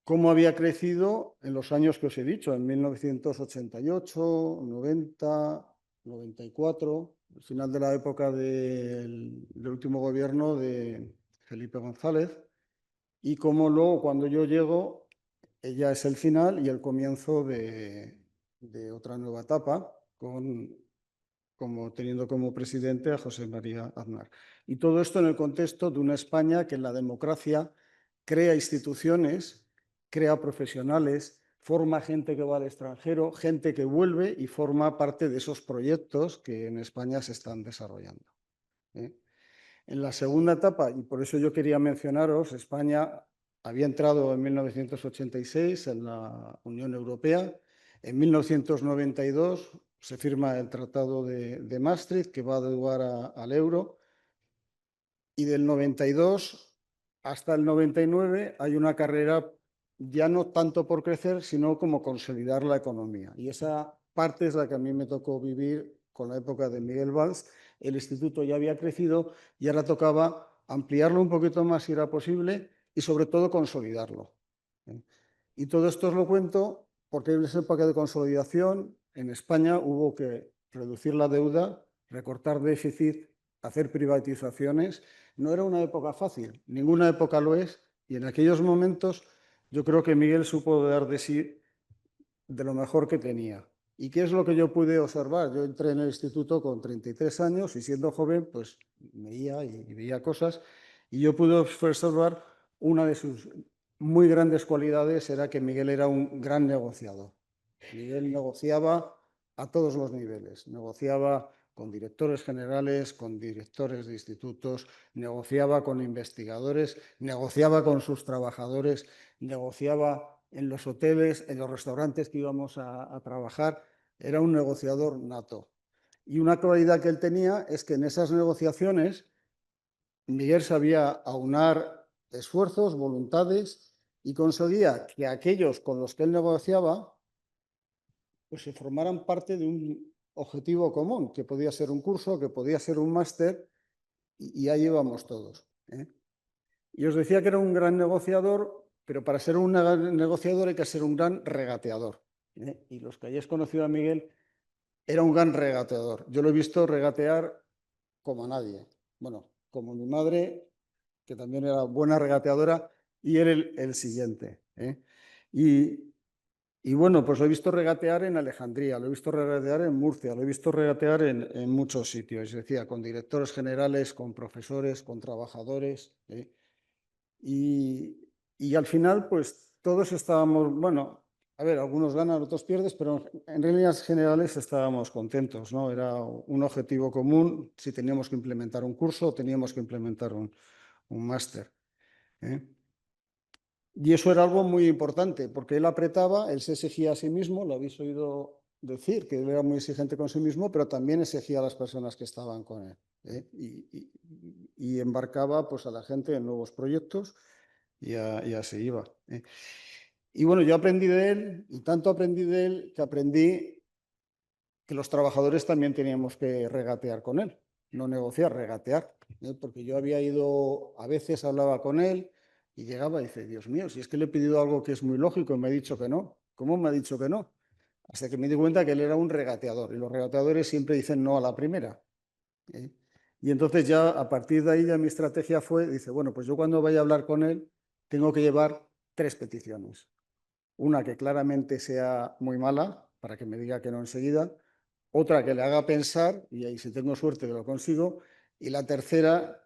Cómo había crecido en los años que os he dicho, en 1988, 90, 94, al final de la época del último gobierno de Felipe González, y cómo luego cuando yo llego ya es el final y el comienzo de otra nueva etapa, teniendo como presidente a José María Aznar. Y todo esto en el contexto de una España que en la democracia crea instituciones, crea profesionales, forma gente que va al extranjero, gente que vuelve y forma parte de esos proyectos que en España se están desarrollando. En la segunda etapa, y por eso yo quería mencionaros, España había entrado en 1986 en la Unión Europea. En 1992 se firma el Tratado de Maastricht, que va a dar lugar al euro. Y del 92 hasta el 99 hay una carrera ya no tanto por crecer, sino como consolidar la economía. Y esa parte es la que a mí me tocó vivir con la época de Miguel Valls. El instituto ya había crecido y ahora tocaba ampliarlo un poquito más si era posible y sobre todo consolidarlo. Y todo esto os lo cuento porque en esa época de consolidación en España hubo que reducir la deuda, recortar déficit, hacer privatizaciones. No era una época fácil, ninguna época lo es, y en aquellos momentos yo creo que Miguel supo dar de sí de lo mejor que tenía. ¿Y qué es lo que yo pude observar? Yo entré en el instituto con 33 años y siendo joven, pues veía y veía cosas, y yo pude observar una de sus muy grandes cualidades era que Miguel era un gran negociador. Miguel negociaba a todos los niveles, negociaba con directores generales, con directores de institutos, negociaba con investigadores, negociaba con sus trabajadores, negociaba en los hoteles, en los restaurantes que íbamos a trabajar. Era un negociador nato. Y una cualidad que él tenía es que en esas negociaciones Miguel sabía aunar esfuerzos, voluntades y conseguía que aquellos con los que él negociaba pues se formaran parte de un objetivo común, que podía ser un curso, que podía ser un máster, y ahí íbamos todos. Y os decía que era un gran negociador, pero para ser un gran negociador hay que ser un gran regateador. Y los que hayáis conocido a Miguel, era un gran regateador. Yo lo he visto regatear como nadie. Bueno, como mi madre, que también era buena regateadora, y él el siguiente. Y bueno, pues lo he visto regatear en Alejandría, lo he visto regatear en Murcia, lo he visto regatear en muchos sitios, es decir, con directores generales, con profesores, con trabajadores. Y al final, pues todos estábamos, bueno, a ver, algunos ganan, otros pierdes, pero en líneas generales estábamos contentos, ¿no? Era un objetivo común, si teníamos que implementar un curso, teníamos que implementar un máster. Y eso era algo muy importante, porque él apretaba, él se exigía a sí mismo, lo habéis oído decir, que él era muy exigente con sí mismo, pero también exigía a las personas que estaban con él. Y embarcaba pues, a la gente en nuevos proyectos y así iba. Y bueno, yo aprendí de él, y tanto aprendí de él, que aprendí que los trabajadores también teníamos que regatear con él, no negociar, regatear. Porque yo había ido, a veces hablaba con él, y llegaba y dice, Dios mío, si es que le he pedido algo que es muy lógico y me ha dicho que no. ¿Cómo me ha dicho que no? Hasta que me di cuenta que él era un regateador y los regateadores siempre dicen no a la primera. Y entonces ya a partir de ahí ya mi estrategia fue, dice, bueno, pues yo cuando vaya a hablar con él tengo que llevar 3 peticiones. Una que claramente sea muy mala, para que me diga que no enseguida. Otra que le haga pensar, y ahí si tengo suerte que lo consigo. Y la tercera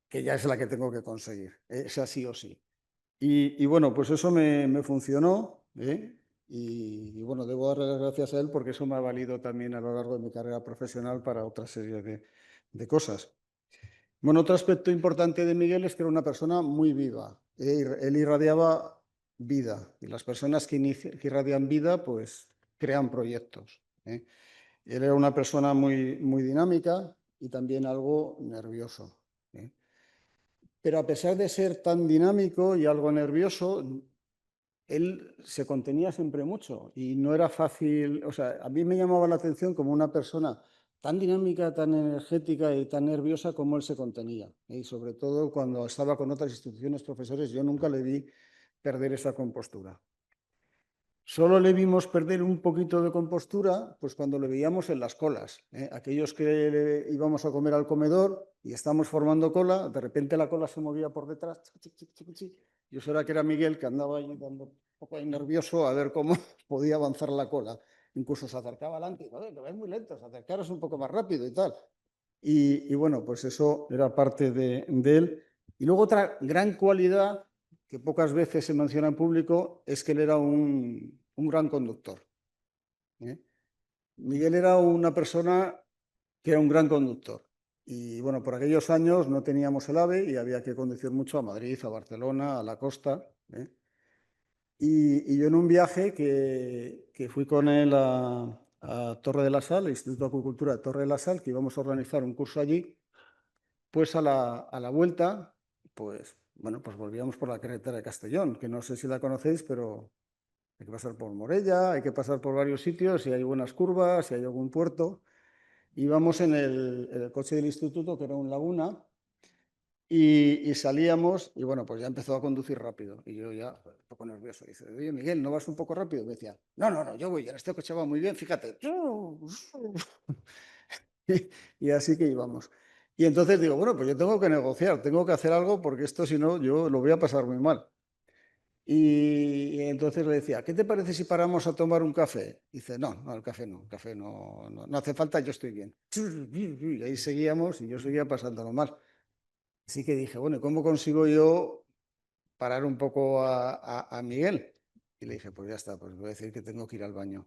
que ya es la que tengo que conseguir, esa sí o sí. Y bueno, pues eso me funcionó, y bueno, debo darle las gracias a él porque eso me ha valido también a lo largo de mi carrera profesional para otra serie de cosas. Bueno, otro aspecto importante de Miguel es que era una persona muy viva. Él irradiaba vida y las personas que irradian vida pues crean proyectos. Él era una persona muy, muy dinámica y también algo nervioso. Pero a pesar de ser tan dinámico y algo nervioso, él se contenía siempre mucho y no era fácil, o sea, a mí me llamaba la atención como una persona tan dinámica, tan energética y tan nerviosa como él se contenía. Y sobre todo cuando estaba con otras instituciones, profesores, yo nunca le vi perder esa compostura. Solo le vimos perder un poquito de compostura pues cuando le veíamos en las colas. Aquellos que íbamos a comer al comedor y estábamos formando cola, de repente la cola se movía por detrás. Y eso era que era Miguel, que andaba ahí dando un poco ahí nervioso a ver cómo podía avanzar la cola. Incluso se acercaba adelante y dijo, que vais muy lentos, acercaros un poco más rápido y tal. Y bueno, pues eso era parte de él. Y luego otra gran cualidad que pocas veces se menciona en público, es que él era un gran conductor. Miguel era una persona que era un gran conductor. Y bueno, por aquellos años no teníamos el AVE y había que conducir mucho a Madrid, a Barcelona, a la costa. Y yo en un viaje que fui con él a Torre de la Sal, el Instituto de Acuicultura de Torre de la Sal, que íbamos a organizar un curso allí, pues a la vuelta, pues bueno, pues volvíamos por la carretera de Castellón, que no sé si la conocéis, pero hay que pasar por Morella, hay que pasar por varios sitios, y hay buenas curvas, y hay algún puerto. Íbamos en el coche del instituto, que era un Laguna, y salíamos, y bueno, pues ya empezó a conducir rápido. Y yo ya, un poco nervioso, dice, oye, Miguel, ¿no vas un poco rápido? Y me decía, no, yo voy, este coche va muy bien, fíjate. Y así que íbamos. Y entonces digo, bueno, pues yo tengo que negociar, tengo que hacer algo porque esto si no, yo lo voy a pasar muy mal. Y entonces le decía, ¿qué te parece si paramos a tomar un café? Y dice, no, el café no hace falta, yo estoy bien. Y ahí seguíamos y yo seguía pasándolo mal. Así que dije, bueno, ¿cómo consigo yo parar un poco a Miguel? Y le dije, pues ya está, pues voy a decir que tengo que ir al baño.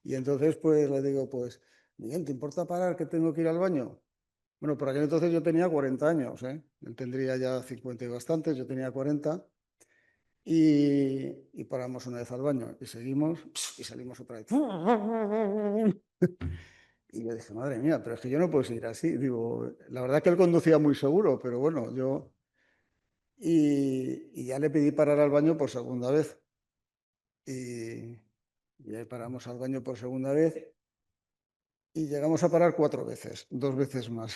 Y entonces pues le digo, pues, Miguel, ¿te importa parar que tengo que ir al baño? Bueno, por aquel entonces yo tenía 40 años, Él tendría ya 50 y bastantes, yo tenía 40. Y paramos una vez al baño y seguimos y salimos otra vez. Y yo dije, madre mía, pero es que yo no puedo seguir así. Digo, la verdad que él conducía muy seguro, pero bueno, yo... Y ya le pedí parar al baño por segunda vez. Y ahí paramos al baño por segunda vez. Y llegamos a parar 4 veces, 2 veces más.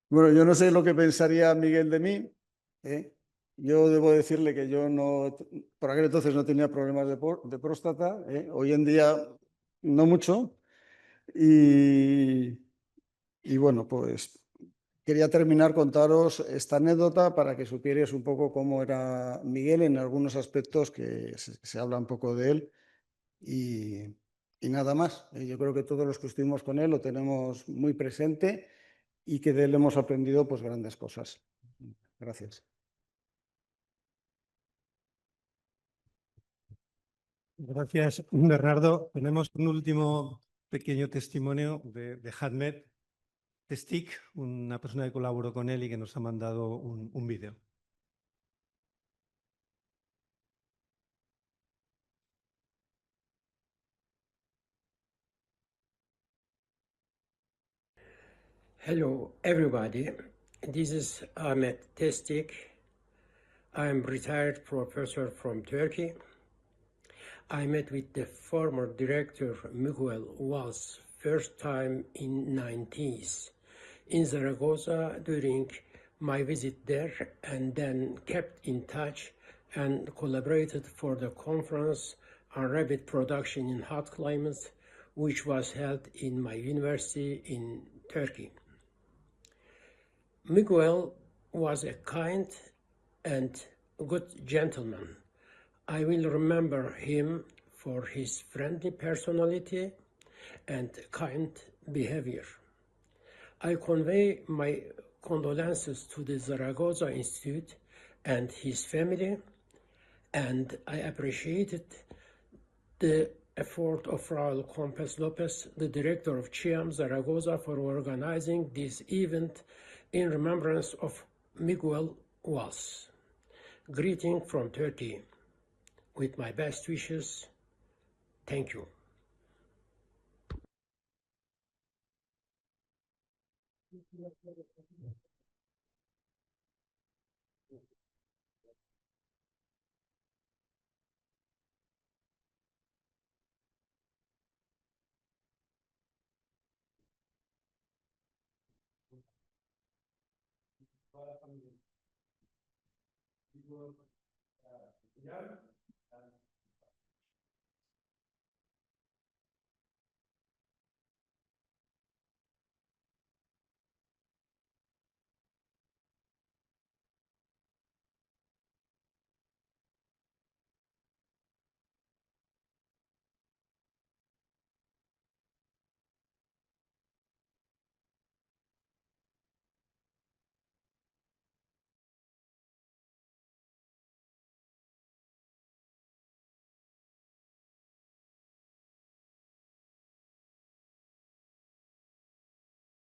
Bueno, yo no sé lo que pensaría Miguel de mí. Yo debo decirle que yo no, por aquel entonces no tenía problemas de próstata. Hoy en día no mucho. Y bueno, pues quería terminar contaros esta anécdota para que supierais un poco cómo era Miguel en algunos aspectos que se habla un poco de él. Y nada más. Yo creo que todos los que estuvimos con él lo tenemos muy presente y que de él hemos aprendido pues grandes cosas. Gracias. Gracias, Bernardo. Tenemos un último pequeño testimonio de Ahmed Testik, una persona que colaboró con él y que nos ha mandado un vídeo. Hello, everybody. This is Ahmet Testik. I'm retired professor from Turkey. I met with the former director Miguel Valls first time in 90s in Zaragoza during my visit there, and then kept in touch and collaborated for the conference on rabbit production in hot climates, which was held in my university in Turkey. Miguel was a kind and good gentleman. I will remember him for his friendly personality and kind behavior. I convey my condolences to the Zaragoza Institute and his family, and I appreciated the effort of Raul Compes Lopez, the director of CHIAM Zaragoza, for organizing this event in remembrance of Miguel Valls. Greeting from Turkey. With my best wishes, thank you.